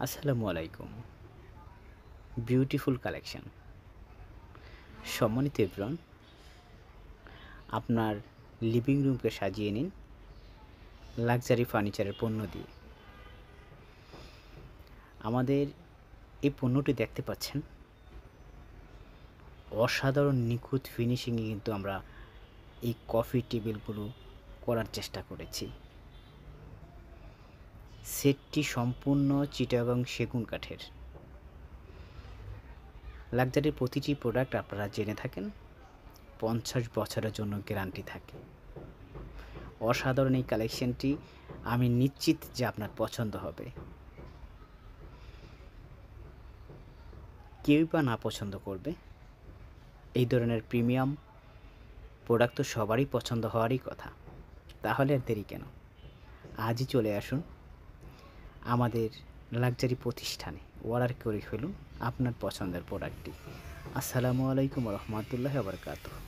আসসালামু আলাইকুম। Beautiful collection. সম্মানিত এভরিওয়ান, আপনার লিভিং রুমকে সাজিয়ে নিন লাক্সারি ফার্নিচারের পণ্য দিয়ে। আমাদের এই পণ্যটি দেখতে পাচ্ছেন, অসাধারণ নিখুঁত ফিনিশিংয়ে কিন্তু আমরা এই কফি টেবিলগুলো করার চেষ্টা করেছি। সেটটি সম্পূর্ণ চিটাগং সেগুন কাঠের। লাক্সারির প্রতিটি প্রোডাক্ট আপনারা জেনে থাকেন 50 বছরের জন্য গ্যারান্টি থাকে। অসাধারণ এই কালেকশনটি আমি নিশ্চিত যে আপনার পছন্দ হবে। কেউই বা না পছন্দ করবে? এই ধরনের প্রিমিয়াম প্রোডাক্ট তো সবারই পছন্দ হওয়ারই কথা। তাহলে আর দেরি কেন? আজই চলে আসুন আমাদের লাক্সারি প্রতিষ্ঠানে, অর্ডার করে ফেলুন আপনার পছন্দের প্রোডাক্টটি। আসসালামু আলাইকুম ওয়া রাহমাতুল্লাহি ওয়া বারাকাতুহু।